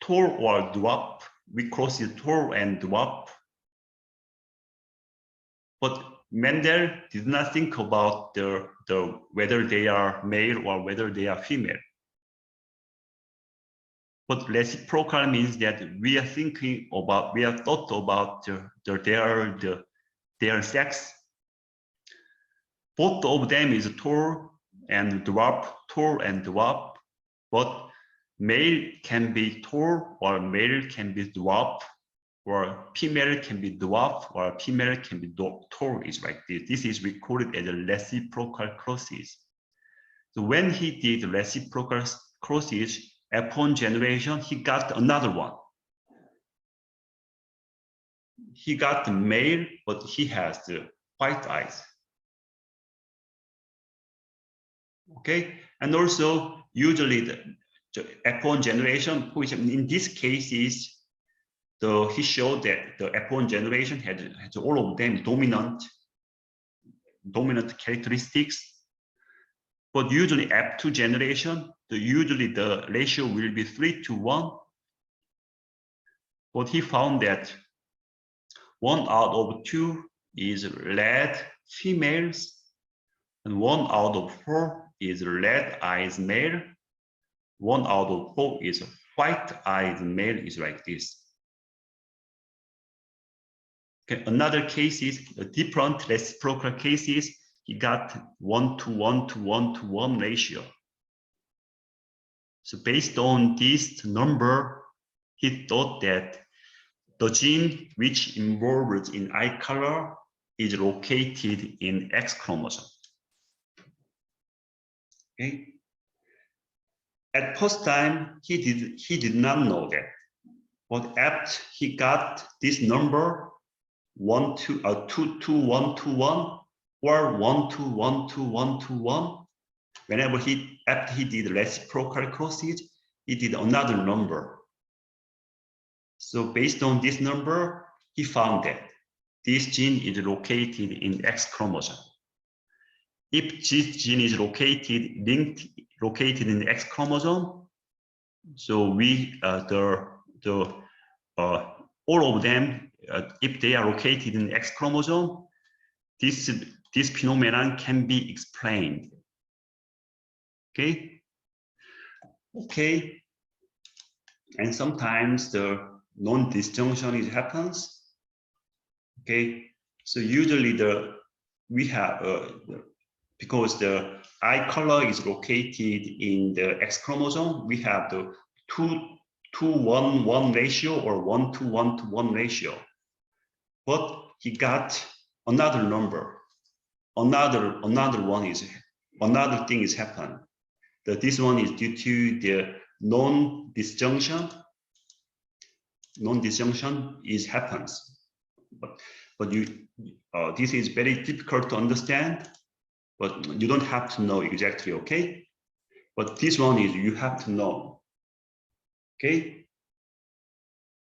Tor or dwarf, we cross it Tor and dwarf. But Mendel did not think about whether they are male or whether they are female. But reciprocal means that we are thought about their sex. Both of them is Tor and dwarf, but male can be Tor or male can be dwarf, or female can be dwarf or female can be Tor is like this. This is recorded as a reciprocal crosses. So when he did reciprocal crosses, upon generation, he got another one. He got the male, but he has the white eyes. Okay, and also usually the F1 generation, which in this case is he showed that the F1 generation had all of them dominant characteristics. But usually F2 generation, usually the ratio will be 3:1. But he found that 1 out of 2 is red females, and 1 out of 4 is red-eyed male. 1 out of 4 is white-eyed male, is like this. Okay, another case is different reciprocal cases. He got 1:1 to 1:1 ratio. So based on this number, he thought that the gene which involves in eye color is located in X chromosome. Okay. At first time, he did not know that, but after he got this number 2:1:1 or 1:1:1:1, whenever after he did reciprocal crosses, he did another number. So based on this number, he found that this gene is located in X chromosome. If this gene is located in X chromosome, so all of them, if they are located in X chromosome, this phenomenon can be explained. Okay. And sometimes the non-disjunction happens. Okay. So usually we have because the eye color is located in the X chromosome, we have the 2:1:1 ratio or 1:1:1 ratio. But he got another number. Another thing is happened. This one is due to the non-disjunction. Non-disjunction happens, but this is very difficult to understand. But you don't have to know exactly, okay? But this one is you have to know, okay?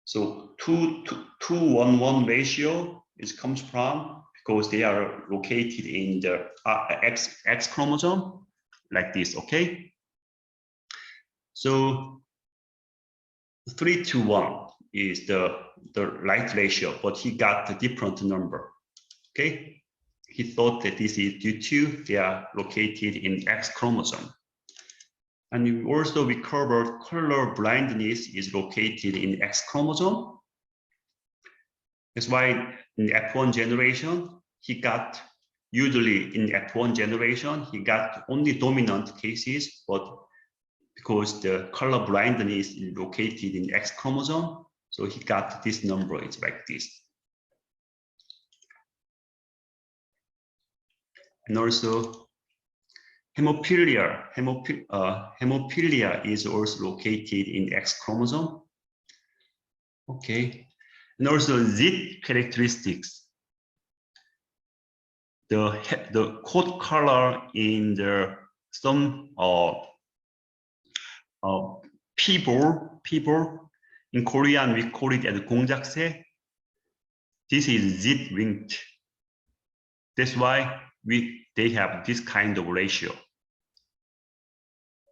So 2:1:1 ratio comes from because they are located in the X chromosome, like this, okay? So 3:1 is the right ratio, but he got a different number, okay? He thought that this is due to they are located in X chromosome. And we covered color blindness is located in X chromosome. That's why in F1 generation, usually in F1 generation, he got only dominant cases, but because the color blindness is located in X chromosome, so he got this number, it's like this. And also hemophilia is also located in X chromosome. Okay, and also Z characteristics. The coat color in some people in Korean we call it as 공작새. This is Z-linked. That's why they have this kind of ratio.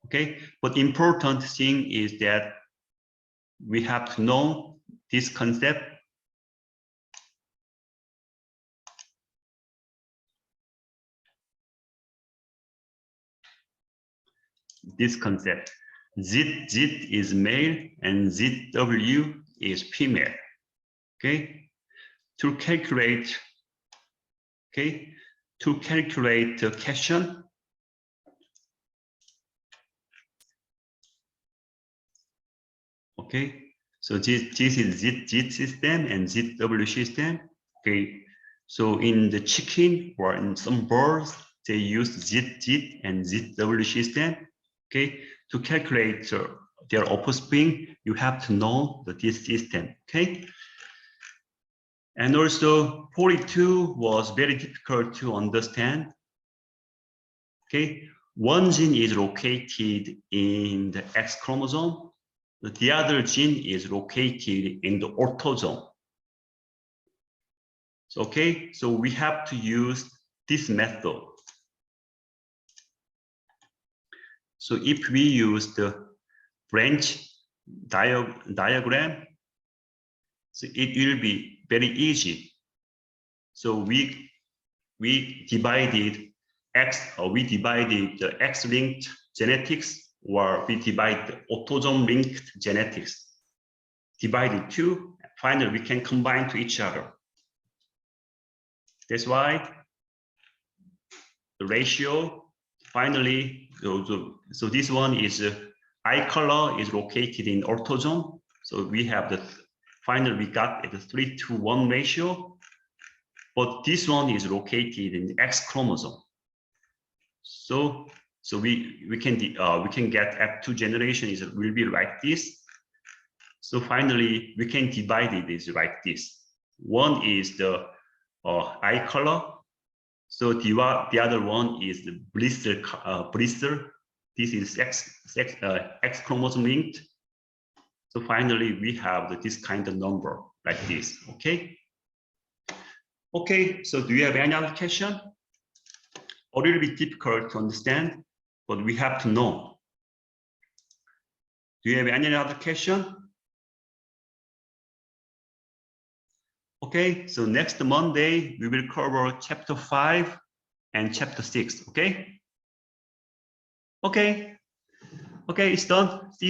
Okay, but important thing is that we have to know this concept. This concept. Z is male and ZW is female. Okay, to calculate the question, okay, so this is Z system and ZW system. Okay, so in the chicken or in some birds, they use Z and ZW system. Okay, to calculate their offspring, you have to know this system. Okay. And also 42 was very difficult to understand. Okay, one gene is located in the X chromosome, the other gene is located in the orthosome. So, okay, so we have to use this method. So if we use the branch diagram, so it will be very easy. So we divided the X-linked genetics, or we divide the autosome-linked genetics. Divided two, finally we can combine to each other. That's why the ratio finally, so this one is eye color is located in orthosome. So we have the finally we got the 3:1 ratio, but this one is located in the X chromosome. So we can get F2 generation will be like this. So finally we can divide it like this. One is the eye color. So the other one is the blister. This is X chromosome linked. So finally, we have this kind of number like this. Okay. Okay. So do you have any other question? A little bit difficult to understand, but we have to know. Do you have any other question? Okay, so next Monday, we will cover chapter 5 and chapter 6, okay? Okay, it's done. See you.